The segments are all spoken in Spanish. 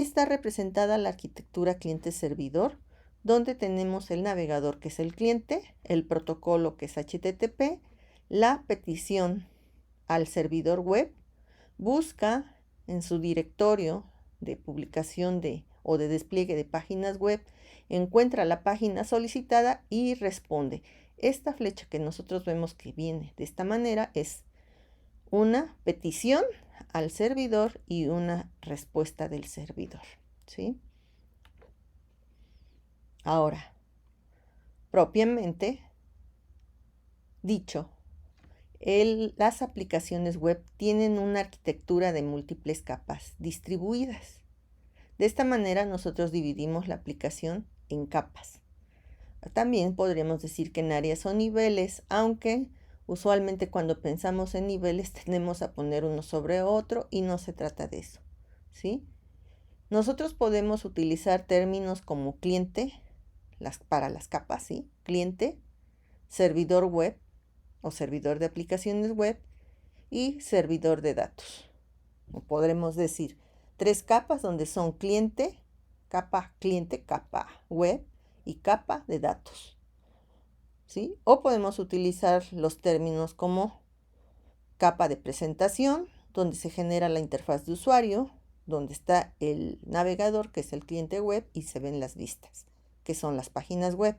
Está representada la arquitectura cliente-servidor, donde tenemos el navegador, que es el cliente, el protocolo, que es HTTP, la petición al servidor web, busca en su directorio de publicación o de despliegue de páginas web, encuentra la página solicitada y responde. Esta flecha que nosotros vemos que viene de esta manera es una petición al servidor y una respuesta del servidor, ¿sí? Ahora, propiamente dicho, las aplicaciones web tienen una arquitectura de múltiples capas distribuidas. De esta manera nosotros dividimos la aplicación en capas. También podríamos decir que en áreas o niveles, aunque usualmente cuando pensamos en niveles tendemos a poner uno sobre otro y no se trata de eso, ¿sí? Nosotros podemos utilizar términos como cliente para las capas, ¿sí? Cliente, servidor web o servidor de aplicaciones web y servidor de datos. O podremos decir 3 capas donde son cliente, capa web y capa de datos, ¿sí? O podemos utilizar los términos como capa de presentación, donde se genera la interfaz de usuario, donde está el navegador, que es el cliente web, y se ven las vistas, que son las páginas web.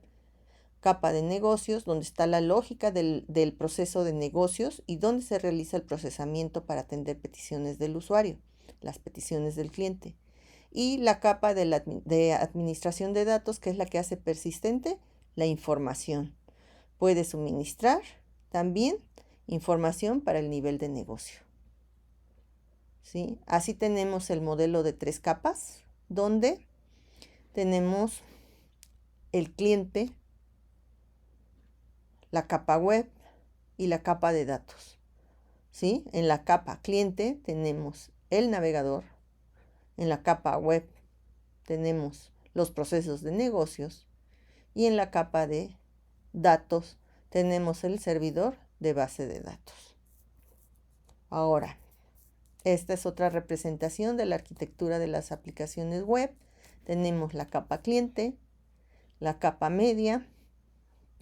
Capa de negocios, donde está la lógica del proceso de negocios y donde se realiza el procesamiento para atender peticiones del usuario, las peticiones del cliente. Y la capa de administración de datos, que es la que hace persistente la información. Puede suministrar también información para el nivel de negocio, ¿sí? Así tenemos el modelo de 3 capas, donde tenemos el cliente, la capa web y la capa de datos, ¿sí? En la capa cliente tenemos el navegador, en la capa web tenemos los procesos de negocios y en la capa de datos tenemos el servidor de base de datos. Ahora, esta es otra representación de la arquitectura de las aplicaciones web. Tenemos la capa cliente, la capa media,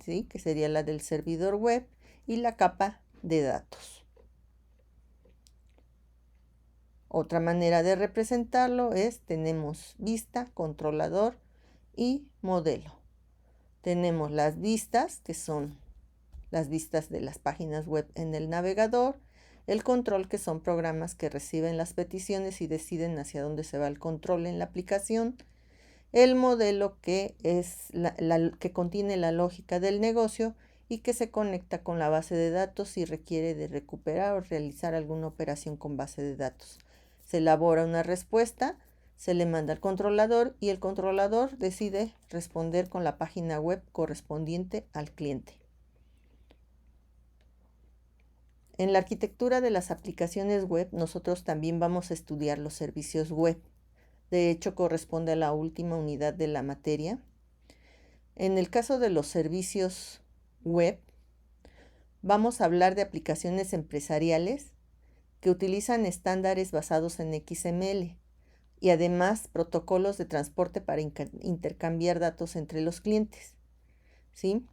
¿sí? Que sería la del servidor web, y la capa de datos. Otra manera de representarlo es, tenemos vista, controlador y modelo. Tenemos las vistas, que son las vistas de las páginas web en el navegador, el control, que son programas que reciben las peticiones y deciden hacia dónde se va el control en la aplicación, el modelo, que es que contiene la lógica del negocio y que se conecta con la base de datos si requiere de recuperar o realizar alguna operación con base de datos. Se elabora una respuesta, se le manda al controlador y el controlador decide responder con la página web correspondiente al cliente. En la arquitectura de las aplicaciones web, nosotros también vamos a estudiar los servicios web. De hecho, corresponde a la última unidad de la materia. En el caso de los servicios web, vamos a hablar de aplicaciones empresariales que utilizan estándares basados en XML y además protocolos de transporte para intercambiar datos entre los clientes, ¿sí?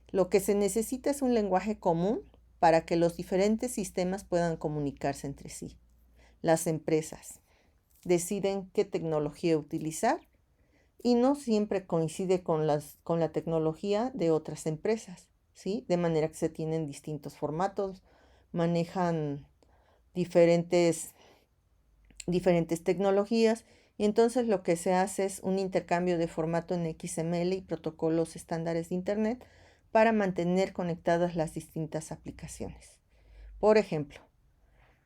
Lo que se necesita es un lenguaje común para que los diferentes sistemas puedan comunicarse entre sí. Las empresas deciden qué tecnología utilizar y no siempre coincide con la tecnología de otras empresas, ¿sí? De manera que se tienen distintos formatos, manejan diferentes tecnologías, y entonces lo que se hace es un intercambio de formato en XML y protocolos estándares de Internet para mantener conectadas las distintas aplicaciones. Por ejemplo,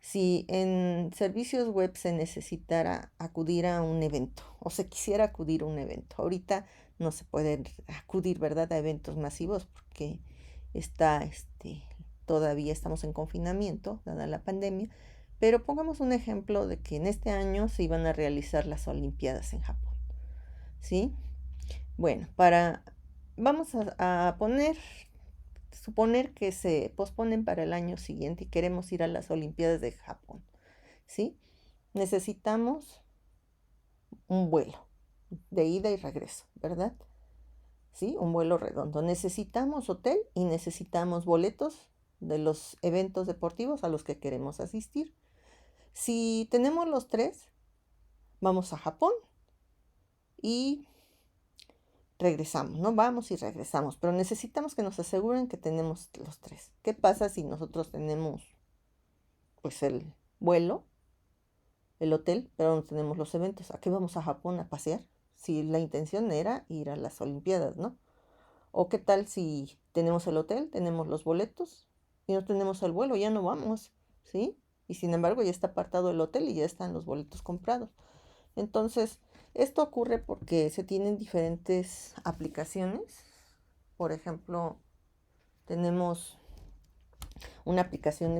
si en servicios web se necesitara acudir a un evento o se quisiera acudir a un evento, ahorita no se puede acudir, ¿verdad?, a eventos masivos porque todavía estamos en confinamiento, dada la pandemia, pero pongamos un ejemplo de que en este año se iban a realizar las Olimpiadas en Japón, ¿sí? Bueno, vamos a suponer que se posponen para el año siguiente y queremos ir a las Olimpiadas de Japón, ¿sí? Necesitamos un vuelo de ida y regreso, ¿verdad? ¿Sí? Un vuelo redondo. Necesitamos hotel y necesitamos boletos de los eventos deportivos a los que queremos asistir. Si tenemos los tres, vamos a Japón y regresamos, ¿no? Vamos y regresamos, pero necesitamos que nos aseguren que tenemos los tres. ¿Qué pasa si nosotros tenemos, pues, el vuelo, el hotel, pero no tenemos los eventos? ¿A qué vamos a Japón a pasear? Si la intención era ir a las Olimpiadas, ¿no? ¿O qué tal si tenemos el hotel, tenemos los boletos y no tenemos el vuelo? Ya no vamos, ¿sí? Y sin embargo ya está apartado el hotel y ya están los boletos comprados. Entonces, esto ocurre porque se tienen diferentes aplicaciones. Por ejemplo, tenemos una aplicación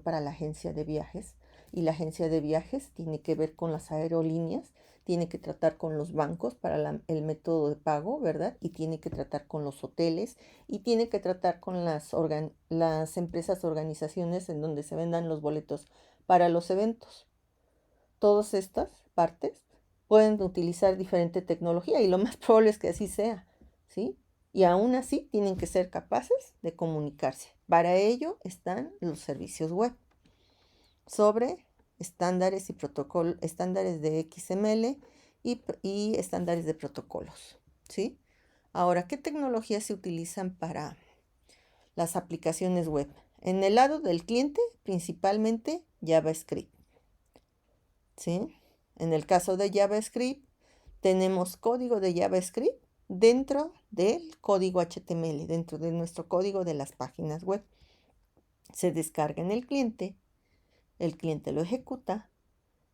para la agencia de viajes, y la agencia de viajes tiene que ver con las aerolíneas, tiene que tratar con los bancos para el método de pago, ¿verdad? Y tiene que tratar con los hoteles y tiene que tratar con las empresas, organizaciones en donde se vendan los boletos para los eventos. Todas estas partes pueden utilizar diferente tecnología y lo más probable es que así sea, ¿sí? Y aún así tienen que ser capaces de comunicarse. Para ello están los servicios web sobre estándares y protocolos, estándares de XML y estándares de protocolos, ¿sí? Ahora, ¿qué tecnologías se utilizan para las aplicaciones web? En el lado del cliente, principalmente JavaScript, ¿sí? En el caso de JavaScript, tenemos código de JavaScript dentro del código HTML, dentro de nuestro código de las páginas web. Se descarga en el cliente lo ejecuta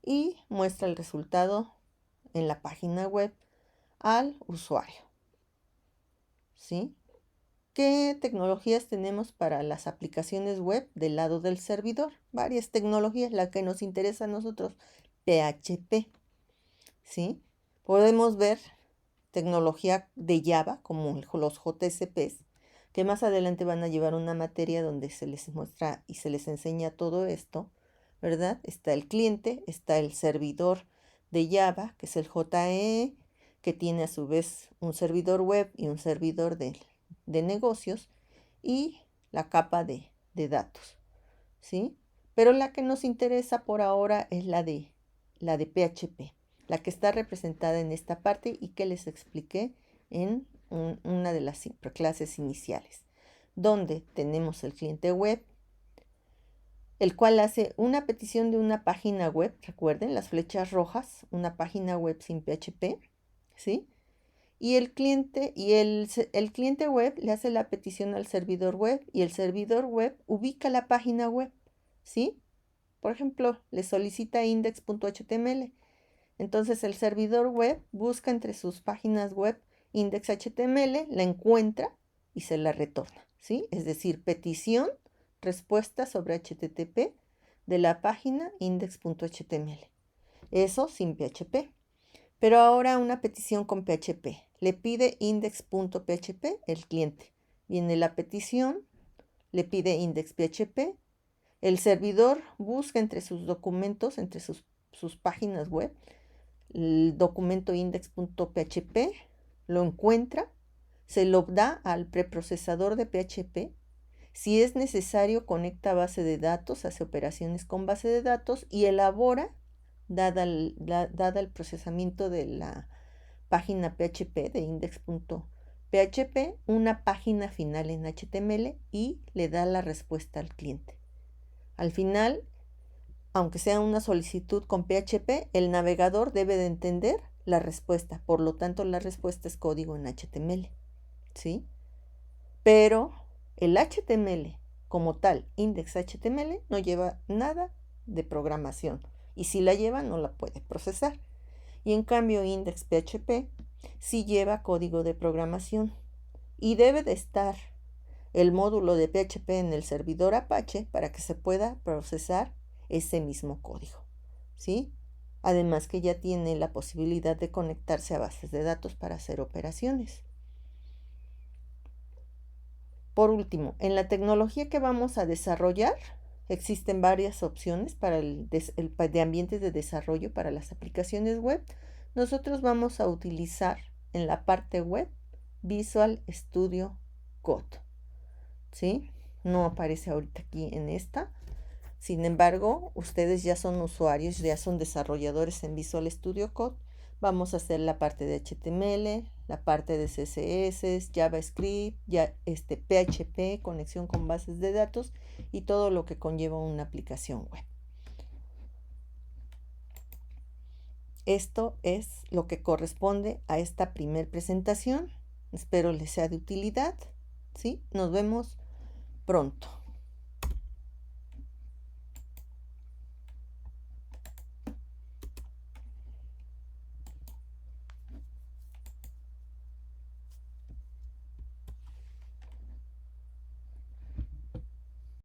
y muestra el resultado en la página web al usuario, ¿sí? ¿Qué tecnologías tenemos para las aplicaciones web del lado del servidor? Varias tecnologías, la que nos interesa a nosotros, PHP, ¿sí? Podemos ver tecnología de Java, como los JSPs, que más adelante van a llevar una materia donde se les muestra y se les enseña todo esto, ¿verdad? Está el cliente, está el servidor de Java, que es el JE, que tiene a su vez un servidor web y un servidor de negocios, y la capa de datos, ¿sí? Pero la que nos interesa por ahora es la de PHP, la que está representada en esta parte y que les expliqué en una de las clases iniciales, donde tenemos el cliente web, el cual hace una petición de una página web, recuerden las flechas rojas, una página web sin PHP, ¿sí? Y el cliente web le hace la petición al servidor web y el servidor web ubica la página web, ¿sí? Por ejemplo, le solicita index.html. Entonces el servidor web busca entre sus páginas web index.html, la encuentra y se la retorna, ¿sí? Es decir, petición, respuesta sobre HTTP de la página index.html. Eso sin PHP. Pero ahora una petición con PHP. Le pide index.php el cliente. Viene la petición, le pide index.php. El servidor busca entre sus documentos, entre sus páginas web, el documento index.php, lo encuentra, se lo da al preprocesador de PHP. Si es necesario, conecta base de datos, hace operaciones con base de datos y elabora, dada el procesamiento de la página PHP de index.php, una página final en HTML y le da la respuesta al cliente. Al final, aunque sea una solicitud con PHP, el navegador debe de entender la respuesta. Por lo tanto, la respuesta es código en HTML, ¿sí? Pero el HTML como tal, index.html, no lleva nada de programación. Y si la lleva, no la puede procesar. Y en cambio, index.php sí lleva código de programación. Y debe de estar el módulo de PHP en el servidor Apache para que se pueda procesar ese mismo código, ¿sí? Además que ya tiene la posibilidad de conectarse a bases de datos para hacer operaciones. Por último, en la tecnología que vamos a desarrollar, Existen varias opciones para de ambientes de desarrollo para las aplicaciones web. Nosotros vamos a utilizar en la parte web Visual Studio Code, ¿sí? No aparece ahorita aquí en esta. Sin embargo, ustedes ya son usuarios, ya son desarrolladores en Visual Studio Code. Vamos a hacer la parte de HTML, la parte de CSS, JavaScript, ya PHP, conexión con bases de datos y todo lo que conlleva una aplicación web. Esto es lo que corresponde a esta primer presentación. Espero les sea de utilidad. ¿Sí? Nos vemos pronto.